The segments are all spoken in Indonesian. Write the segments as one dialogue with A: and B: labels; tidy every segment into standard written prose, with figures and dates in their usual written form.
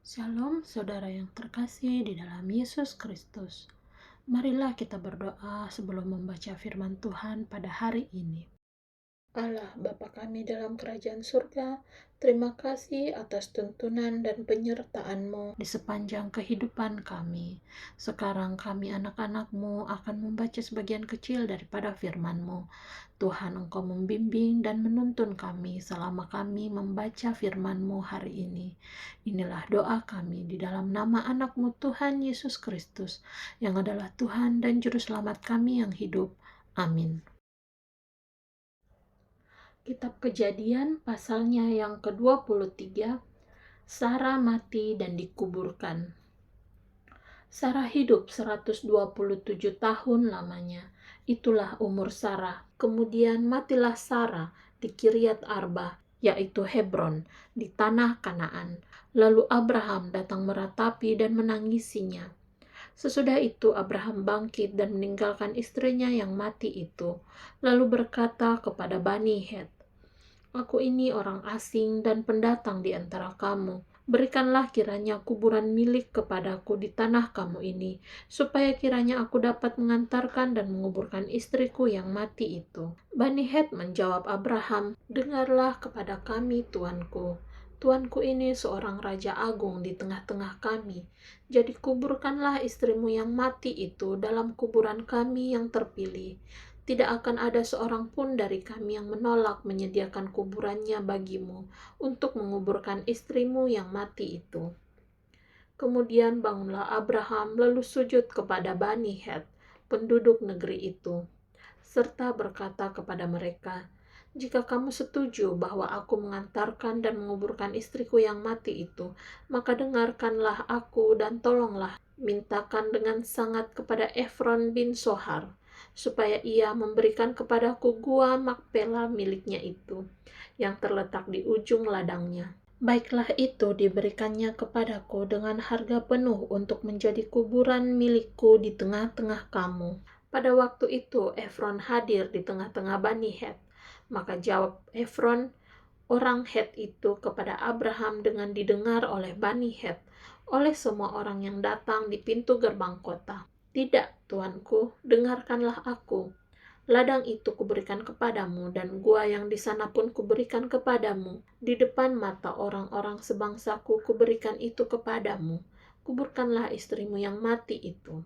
A: Shalom, saudara yang terkasih di dalam Yesus Kristus. Marilah kita berdoa sebelum membaca firman Tuhan pada hari ini. Allah Bapa kami dalam kerajaan surga, terima kasih atas tuntunan dan penyertaan-Mu di sepanjang kehidupan kami. Sekarang kami anak-anak-Mu akan membaca sebagian kecil daripada firman-Mu. Tuhan, Engkau membimbing dan menuntun kami selama kami membaca firman-Mu hari ini. Inilah doa kami di dalam nama anak-Mu Tuhan Yesus Kristus, yang adalah Tuhan dan Juru Selamat kami yang hidup. Amin. Kitab Kejadian pasalnya yang ke-23, Sarah mati dan dikuburkan. Sarah hidup 127 tahun lamanya. Itulah umur Sarah. Kemudian matilah Sarah di Kiryat Arba, yaitu Hebron, di tanah Kanaan. Lalu Abraham datang meratapi dan menangisinya. Sesudah itu Abraham bangkit dan meninggalkan istrinya yang mati itu, lalu berkata kepada Bani Het, "Aku ini orang asing dan pendatang di antara kamu. Berikanlah kiranya kuburan milik kepadaku di tanah kamu ini, supaya kiranya aku dapat mengantarkan dan menguburkan istriku yang mati itu." Bani Het menjawab Abraham, "Dengarlah kepada kami, tuanku. Tuanku ini seorang raja agung di tengah-tengah kami. Jadi kuburkanlah istrimu yang mati itu dalam kuburan kami yang terpilih. Tidak akan ada seorang pun dari kami yang menolak menyediakan kuburannya bagimu untuk menguburkan istrimu yang mati itu." Kemudian bangunlah Abraham lalu sujud kepada Bani Het, penduduk negeri itu, serta berkata kepada mereka, "Jika kamu setuju bahwa aku mengantarkan dan menguburkan istriku yang mati itu, maka dengarkanlah aku dan tolonglah mintakan dengan sangat kepada Efron bin Sohar, supaya ia memberikan kepadaku gua Makpela miliknya itu, yang terletak di ujung ladangnya. Baiklah itu diberikannya kepadaku dengan harga penuh untuk menjadi kuburan milikku di tengah-tengah kamu." Pada waktu itu Efron hadir di tengah-tengah Bani Het. Maka jawab Efron, orang Het itu, kepada Abraham dengan didengar oleh Bani Het, oleh semua orang yang datang di pintu gerbang kota. "Tidak, tuanku, dengarkanlah aku. Ladang itu kuberikan kepadamu, dan gua yang di sana pun kuberikan kepadamu. Di depan mata orang-orang sebangsaku kuberikan itu kepadamu. Kuburkanlah istrimu yang mati itu."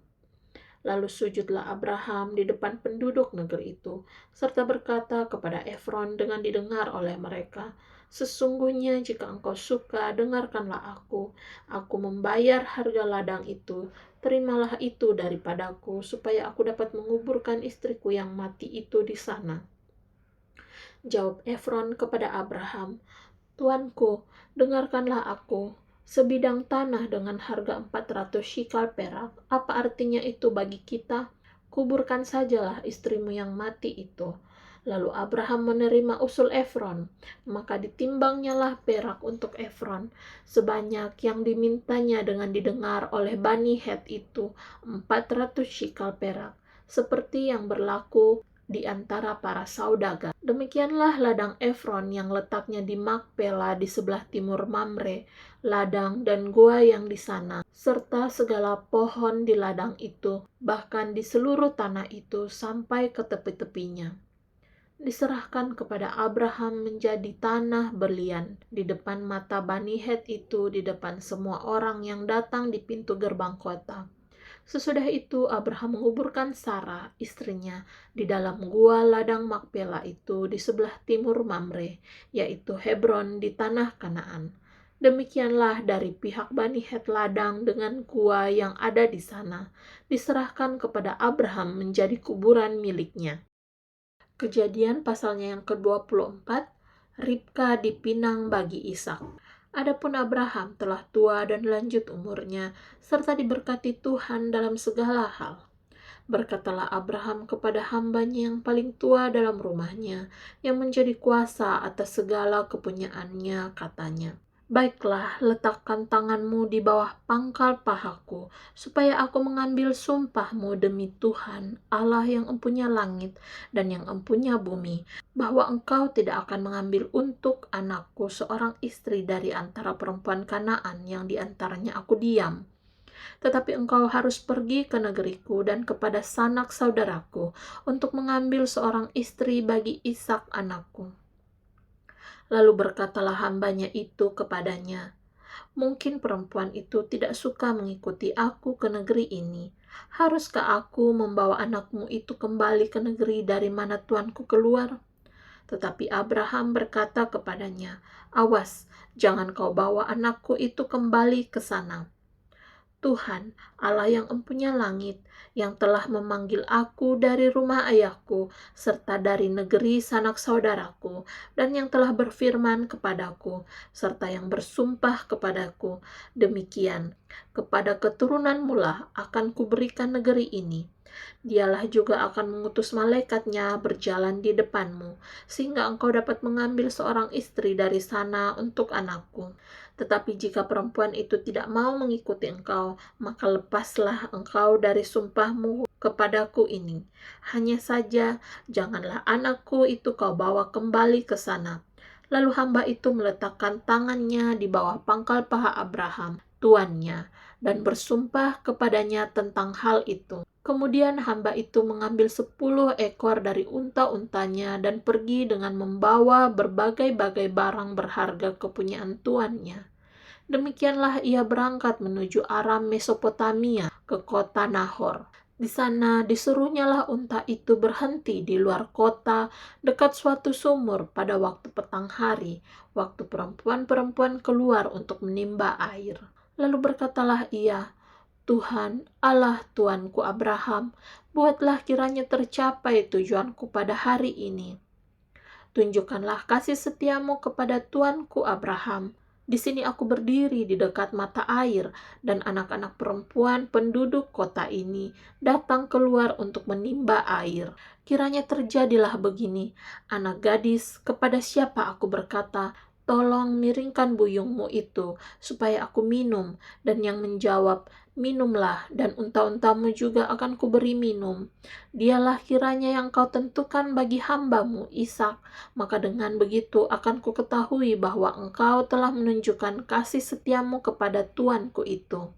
A: Lalu sujudlah Abraham di depan penduduk negeri itu, serta berkata kepada Efron dengan didengar oleh mereka, "Sesungguhnya jika engkau suka, dengarkanlah aku. Aku membayar harga ladang itu. Terimalah itu daripadaku, supaya aku dapat menguburkan istriku yang mati itu di sana." Jawab Efron kepada Abraham, "Tuanku, dengarkanlah aku. Sebidang tanah dengan harga 400 shikal perak, apa artinya itu bagi kita? Kuburkan sajalah istrimu yang mati itu." Lalu Abraham menerima usul Efron, maka ditimbangnyalah perak untuk Efron, sebanyak yang dimintanya dengan didengar oleh Bani Het itu, 400 shikal perak, seperti yang berlaku di antara para saudagar. Demikianlah ladang Efron yang letaknya di Makpela di sebelah timur Mamre, ladang dan gua yang di sana, serta segala pohon di ladang itu, bahkan di seluruh tanah itu sampai ke tepi-tepinya, diserahkan kepada Abraham menjadi tanah berlian di depan mata Bani Het itu, di depan semua orang yang datang di pintu gerbang kota. Sesudah itu Abraham menguburkan Sarah, istrinya, di dalam gua ladang Makpela itu di sebelah timur Mamre, yaitu Hebron di tanah Kanaan. Demikianlah dari pihak Bani Het ladang dengan gua yang ada di sana, diserahkan kepada Abraham menjadi kuburan miliknya. Kejadian pasalnya yang ke-24, Ribka dipinang bagi Ishak. Adapun Abraham telah tua dan lanjut umurnya, serta diberkati Tuhan dalam segala hal. Berkatalah Abraham kepada hambanya yang paling tua dalam rumahnya, yang menjadi kuasa atas segala kepunyaannya, katanya, Baiklah, letakkan tanganmu di bawah pangkal pahaku, supaya aku mengambil sumpahmu demi Tuhan, Allah yang empunya langit dan yang empunya bumi, bahwa engkau tidak akan mengambil untuk anakku seorang istri dari antara perempuan Kanaan yang di antaranya aku diam. Tetapi engkau harus pergi ke negeriku dan kepada sanak saudaraku untuk mengambil seorang istri bagi Ishak anakku. Lalu berkatalah hambanya itu kepadanya, mungkin perempuan itu tidak suka mengikuti aku ke negeri ini. Haruskah aku membawa anakmu itu kembali ke negeri dari mana tuanku keluar? Tetapi Abraham berkata kepadanya, awas, jangan kau bawa anakku itu kembali ke sana. Tuhan, Allah yang empunya langit, yang telah memanggil aku dari rumah ayahku, serta dari negeri sanak saudaraku, dan yang telah berfirman kepadaku, serta yang bersumpah kepadaku, demikian, kepada keturunanmu lah akan kuberikan negeri ini. Dialah juga akan mengutus malaikatnya berjalan di depanmu, sehingga engkau dapat mengambil seorang istri dari sana untuk anakku. Tetapi jika perempuan itu tidak mau mengikuti engkau, maka lepaslah engkau dari sumpahmu kepadaku ini. Hanya saja, janganlah anakku itu kau bawa kembali ke sana. Lalu hamba itu meletakkan tangannya di bawah pangkal paha Abraham, tuannya, dan bersumpah kepadanya tentang hal itu. Kemudian hamba itu mengambil 10 ekor dari unta-untanya dan pergi dengan membawa berbagai-bagai barang berharga kepunyaan tuannya. Demikianlah ia berangkat menuju Aram Mesopotamia ke kota Nahor. Di sana disuruhnyalah unta itu berhenti di luar kota dekat suatu sumur pada waktu petang hari, waktu perempuan-perempuan keluar untuk menimba air. Lalu berkatalah ia, Tuhan, Allah Tuanku Abraham, buatlah kiranya tercapai tujuanku pada hari ini. Tunjukkanlah kasih setiamu kepada Tuanku Abraham. Di sini aku berdiri di dekat mata air, dan anak-anak perempuan penduduk kota ini datang keluar untuk menimba air. Kiranya terjadilah begini, anak gadis, kepada siapa aku berkata, tolong miringkan buyungmu itu, supaya aku minum, dan yang menjawab, minumlah, dan unta-untamu juga akan kuberi minum. Dialah kiranya yang kau tentukan bagi hambamu Ishak, maka dengan begitu akan kuketahui bahwa engkau telah menunjukkan kasih setiamu kepada tuanku itu.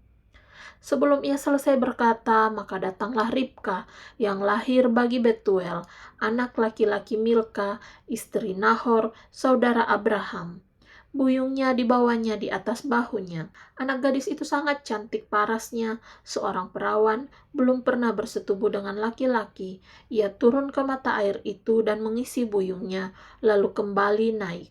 A: Sebelum ia selesai berkata, maka datanglah Ribka yang lahir bagi Betuel, anak laki-laki Milka, istri Nahor, saudara Abraham. Buyungnya dibawanya di atas bahunya. Anak gadis itu sangat cantik parasnya, seorang perawan, belum pernah bersetubuh dengan laki-laki. Ia turun ke mata air itu dan mengisi buyungnya, lalu kembali naik.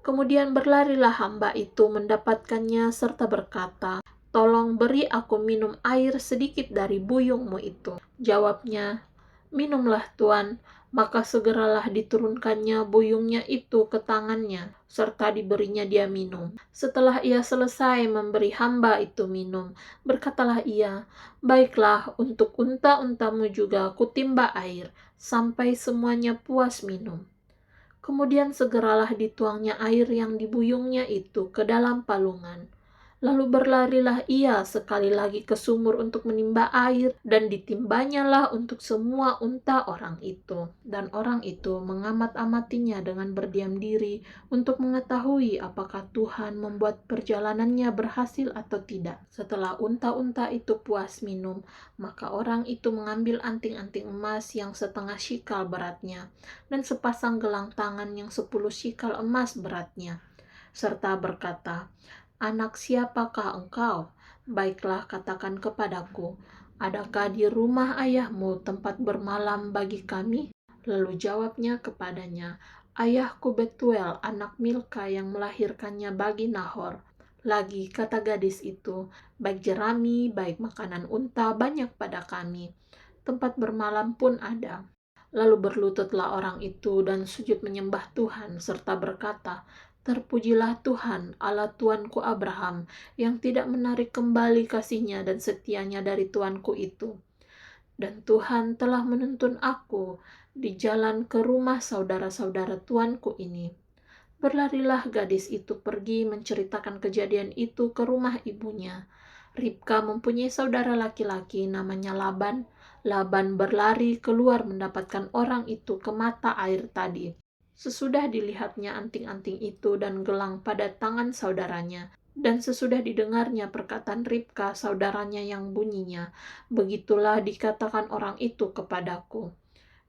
A: Kemudian berlarilah hamba itu mendapatkannya serta berkata, tolong beri aku minum air sedikit dari buyungmu itu. Jawabnya, minumlah Tuan. Maka segeralah diturunkannya buyungnya itu ke tangannya, serta diberinya dia minum. Setelah ia selesai memberi hamba itu minum, berkatalah ia, baiklah, untuk unta-untamu juga kutimba air, sampai semuanya puas minum. Kemudian segeralah dituangnya air yang dibuyungnya itu ke dalam palungan. Lalu berlarilah ia sekali lagi ke sumur untuk menimba air, dan ditimbanyalah untuk semua unta orang itu. Dan orang itu mengamat-amatinya dengan berdiam diri untuk mengetahui apakah Tuhan membuat perjalanannya berhasil atau tidak. Setelah unta-unta itu puas minum, maka orang itu mengambil anting-anting emas yang setengah shikal beratnya, dan sepasang gelang tangan yang 10 shikal emas beratnya, serta berkata, anak siapakah engkau? Baiklah katakan kepadaku, adakah di rumah ayahmu tempat bermalam bagi kami? Lalu jawabnya kepadanya, ayahku Betuel anak Milka yang melahirkannya bagi Nahor. Lagi kata gadis itu, baik jerami, baik makanan unta banyak pada kami. Tempat bermalam pun ada. Lalu berlututlah orang itu dan sujud menyembah Tuhan serta berkata, terpujilah Tuhan, Allah Tuanku Abraham, yang tidak menarik kembali kasih-Nya dan setia-Nya dari Tuanku itu. Dan Tuhan telah menuntun aku di jalan ke rumah saudara-saudara Tuanku ini. Berlarilah gadis itu pergi menceritakan kejadian itu ke rumah ibunya. Ribka mempunyai saudara laki-laki namanya Laban. Laban berlari keluar mendapatkan orang itu ke mata air tadi. Sesudah dilihatnya anting-anting itu dan gelang pada tangan saudaranya, dan sesudah didengarnya perkataan Ribka saudaranya yang bunyinya, begitulah dikatakan orang itu kepadaku.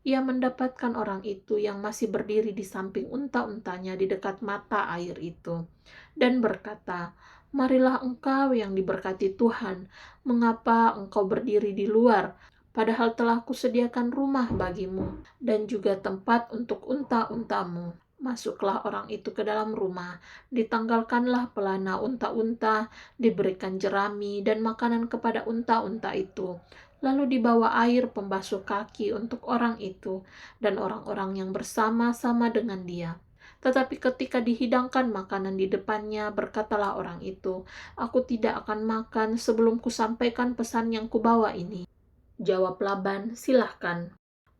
A: Ia mendapatkan orang itu yang masih berdiri di samping unta-untanya di dekat mata air itu, dan berkata, "Marilah engkau yang diberkati Tuhan, mengapa engkau berdiri di luar, padahal telah kusediakan rumah bagimu, dan juga tempat untuk unta-untamu." Masuklah orang itu ke dalam rumah, ditanggalkanlah pelana unta-unta, diberikan jerami dan makanan kepada unta-unta itu. Lalu dibawa air pembasuh kaki untuk orang itu dan orang-orang yang bersama-sama dengan dia. Tetapi ketika dihidangkan makanan di depannya, berkatalah orang itu, "Aku tidak akan makan sebelum kusampaikan pesan yang kubawa ini." Jawab Laban, "Silahkan."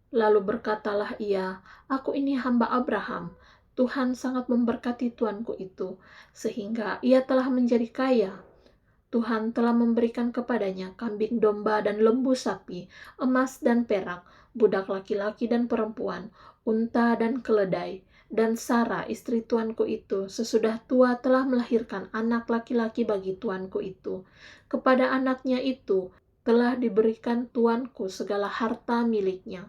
A: Lalu berkatalah ia, "Aku ini hamba Abraham. Tuhan sangat memberkati tuanku itu, sehingga ia telah menjadi kaya. Tuhan telah memberikan kepadanya kambing domba dan lembu sapi, emas dan perak, budak laki-laki dan perempuan, unta dan keledai. Dan Sara, istri tuanku itu, sesudah tua telah melahirkan anak laki-laki bagi tuanku itu. Kepada anaknya itu telah diberikan tuanku segala harta miliknya.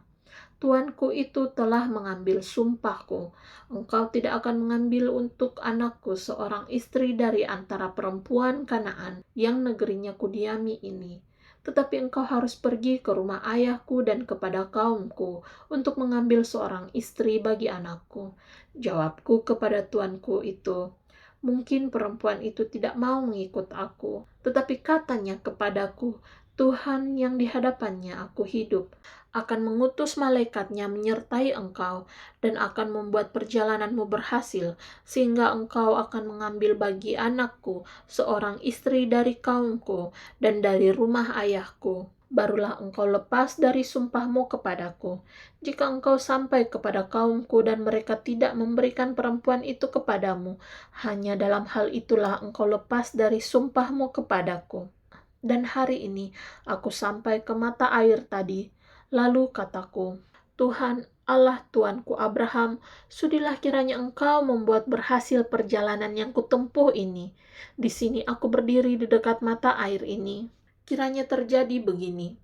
A: Tuanku itu telah mengambil sumpahku, engkau tidak akan mengambil untuk anakku seorang istri dari antara perempuan Kanaan yang negerinya kudiami ini. Tetapi engkau harus pergi ke rumah ayahku dan kepada kaumku untuk mengambil seorang istri bagi anakku." Jawabku kepada tuanku itu, "Mungkin perempuan itu tidak mau mengikut aku, tetapi katanya kepadaku, Tuhan yang di hadapannya aku hidup, akan mengutus malaikatnya menyertai engkau dan akan membuat perjalananmu berhasil, sehingga engkau akan mengambil bagi anakku seorang istri dari kaumku dan dari rumah ayahku. Barulah engkau lepas dari sumpahmu kepadaku. Jika engkau sampai kepada kaumku dan mereka tidak memberikan perempuan itu kepadamu, hanya dalam hal itulah engkau lepas dari sumpahmu kepadaku. Dan hari ini aku sampai ke mata air tadi. Lalu kataku, Tuhan Allah Tuanku Abraham, sudilah kiranya engkau membuat berhasil perjalanan yang kutempuh ini. Di sini aku berdiri di dekat mata air ini. Kiranya terjadi begini.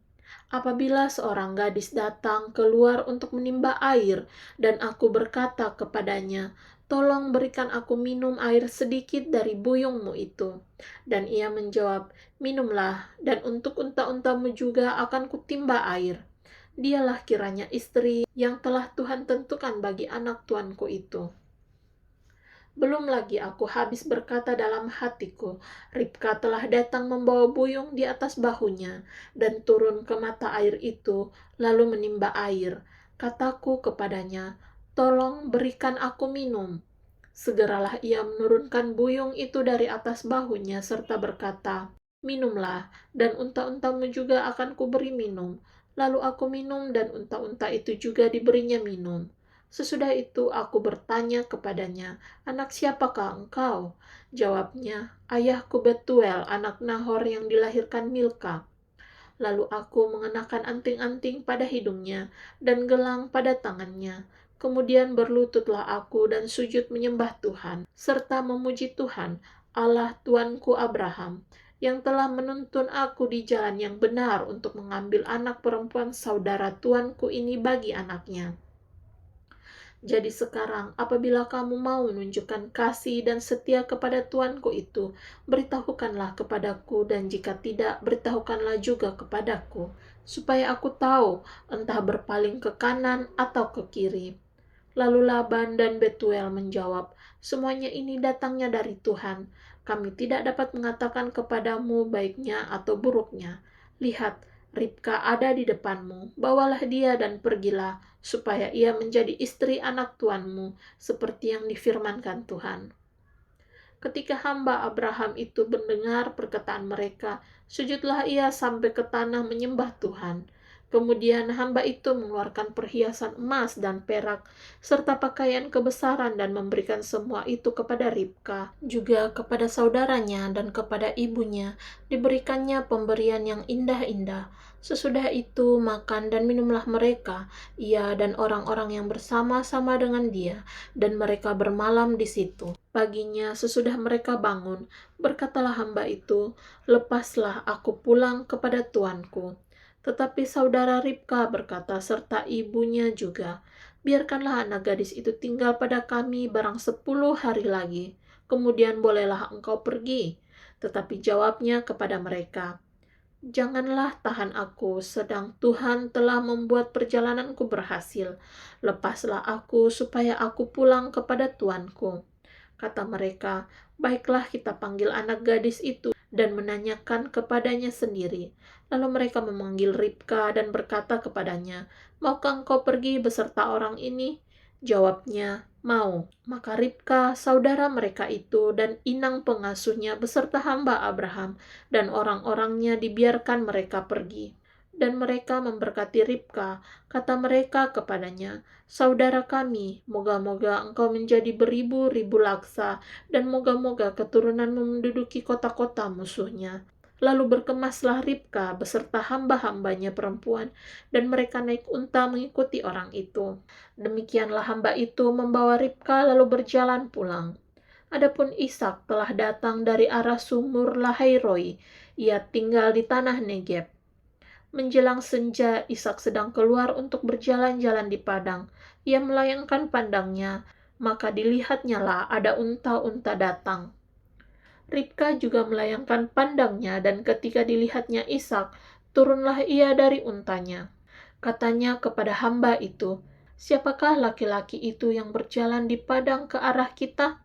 A: Apabila seorang gadis datang keluar untuk menimba air, dan aku berkata kepadanya, "Tolong berikan aku minum air sedikit dari buyungmu itu." Dan ia menjawab, "Minumlah, dan untuk unta-untamu juga akan kutimba air." Dialah kiranya istri yang telah Tuhan tentukan bagi anak tuanku itu. Belum lagi aku habis berkata dalam hatiku, Ribka telah datang membawa buyung di atas bahunya, dan turun ke mata air itu, lalu menimba air. Kataku kepadanya, "Tolong berikan aku minum." Segeralah ia menurunkan buyung itu dari atas bahunya, serta berkata, "Minumlah, dan unta-untamu juga akan kuberi minum." Lalu aku minum, dan unta-unta itu juga diberinya minum. Sesudah itu aku bertanya kepadanya, "Anak siapakah engkau?" Jawabnya, "Ayahku Betuel, anak Nahor yang dilahirkan Milka." Lalu aku mengenakan anting-anting pada hidungnya dan gelang pada tangannya. Kemudian berlututlah aku dan sujud menyembah Tuhan, serta memuji Tuhan, Allah Tuanku Abraham, yang telah menuntun aku di jalan yang benar untuk mengambil anak perempuan saudara tuanku ini bagi anaknya. Jadi sekarang, apabila kamu mau menunjukkan kasih dan setia kepada tuanku itu, beritahukanlah kepadaku, dan jika tidak, beritahukanlah juga kepadaku, supaya aku tahu entah berpaling ke kanan atau ke kiri. Lalu Laban dan Betuel menjawab, "Semuanya ini datangnya dari Tuhan. Kami tidak dapat mengatakan kepadamu baiknya atau buruknya. Lihat, Ribka ada di depanmu, bawalah dia dan pergilah, supaya ia menjadi istri anak tuanmu, seperti yang difirmankan Tuhan." Ketika hamba Abraham itu mendengar perkataan mereka, sujudlah ia sampai ke tanah menyembah Tuhan. Kemudian hamba itu mengeluarkan perhiasan emas dan perak, serta pakaian kebesaran dan memberikan semua itu kepada Ribka. Juga kepada saudaranya dan kepada ibunya diberikannya pemberian yang indah-indah. Sesudah itu makan dan minumlah mereka, ia dan orang-orang yang bersama-sama dengan dia, dan mereka bermalam di situ. Paginya sesudah mereka bangun, berkatalah hamba itu, "Lepaslah aku pulang kepada tuanku." Tetapi saudara Ribka berkata serta ibunya juga, "Biarkanlah anak gadis itu tinggal pada kami barang 10 hari lagi, kemudian bolehlah engkau pergi." Tetapi jawabnya kepada mereka, "Janganlah tahan aku, sedang Tuhan telah membuat perjalananku berhasil. Lepaslah aku supaya aku pulang kepada tuanku." Kata mereka, "Baiklah, kita panggil anak gadis itu dan menanyakan kepadanya sendiri." Lalu mereka memanggil Ribka dan berkata kepadanya, "Maukah engkau pergi beserta orang ini?" Jawabnya, "Mau." Maka Ribka, saudara mereka itu, dan inang pengasuhnya beserta hamba Abraham dan orang-orangnya dibiarkan mereka pergi. Dan mereka memberkati Ribka. Kata mereka kepadanya, "Saudara kami, moga-moga engkau menjadi beribu-ribu laksa, dan moga-moga keturunanmu menduduki kota-kota musuhnya." Lalu berkemaslah Ribka beserta hamba-hambanya perempuan, dan mereka naik unta mengikuti orang itu. Demikianlah hamba itu membawa Ribka lalu berjalan pulang. Adapun Ishak telah datang dari arah sumur Lahairoi. Ia tinggal di tanah Negeb. Menjelang senja, Ishak sedang keluar untuk berjalan-jalan di padang. Ia melayangkan pandangnya, maka dilihatnyalah ada unta-unta datang. Ribka juga melayangkan pandangnya, dan ketika dilihatnya Ishak, turunlah ia dari untanya. Katanya kepada hamba itu, "Siapakah laki-laki itu yang berjalan di padang ke arah kita?"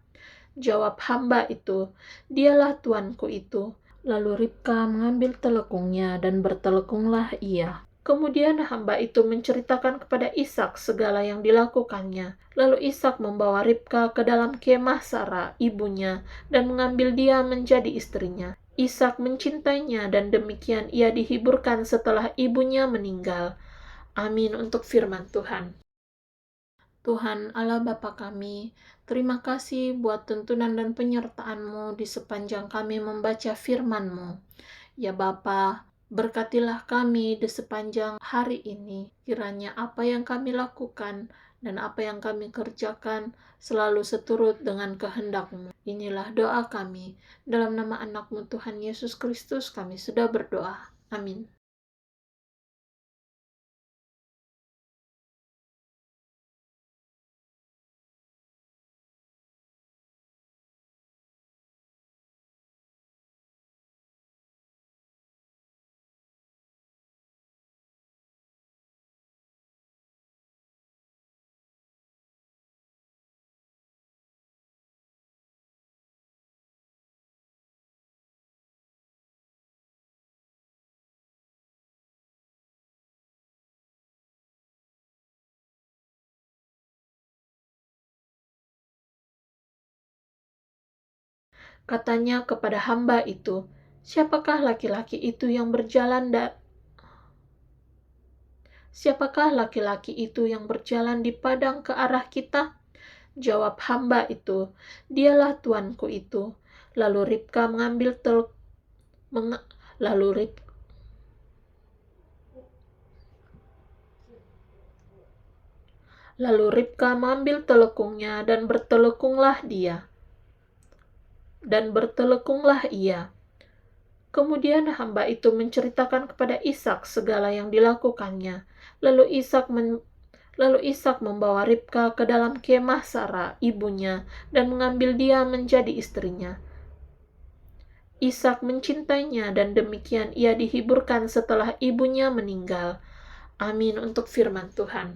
A: Jawab hamba itu, "Dialah tuanku itu." Lalu Ribka mengambil telekungnya dan bertelekunglah ia. Kemudian hamba itu menceritakan kepada Ishak segala yang dilakukannya. Lalu Ishak membawa Ribka ke dalam kemah Sara, ibunya, dan mengambil dia menjadi istrinya. Ishak mencintainya dan demikian ia dihiburkan setelah ibunya meninggal. Amin untuk firman Tuhan. Tuhan Allah Bapa kami, terima kasih buat tuntunan dan penyertaan-Mu di sepanjang kami membaca firman-Mu. Ya Bapa, berkatilah kami di sepanjang hari ini. Kiranya apa yang kami lakukan dan apa yang kami kerjakan selalu seturut dengan kehendak-Mu. Inilah doa kami. Dalam nama anak-Mu Tuhan Yesus Kristus kami sudah berdoa. Amin. Katanya kepada hamba itu, "Siapakah laki-laki itu yang berjalan Siapakah laki-laki itu yang berjalan di padang ke arah kita?" Jawab hamba itu, "Dialah tuanku itu." Lalu Ribka mengambil meng, lalu Rib, lalu Ribka mengambil telekungnya dan bertelekunglah ia. Kemudian hamba itu menceritakan kepada Ishak segala yang dilakukannya. Lalu Ishak membawa Ribka ke dalam kemah Sara, ibunya, dan mengambil dia menjadi istrinya. Ishak mencintainya dan demikian ia dihiburkan setelah ibunya meninggal. Amin untuk firman Tuhan.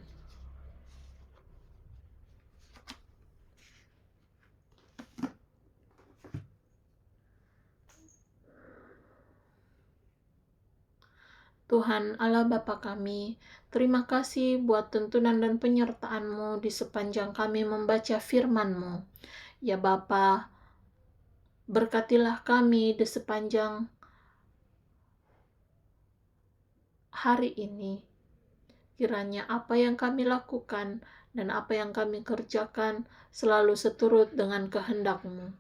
A: Tuhan Allah Bapa kami, terima kasih buat tuntunan dan penyertaan-Mu di sepanjang kami membaca firman-Mu. Ya Bapa, berkatilah kami di sepanjang hari ini. Kiranya apa yang kami lakukan dan apa yang kami kerjakan selalu seturut dengan kehendak-Mu.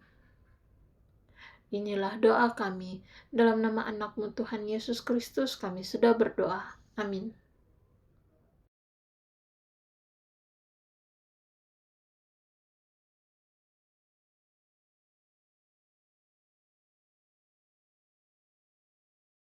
A: Inilah doa kami. Dalam nama anak-Mu Tuhan Yesus Kristus kami sudah berdoa. Amin.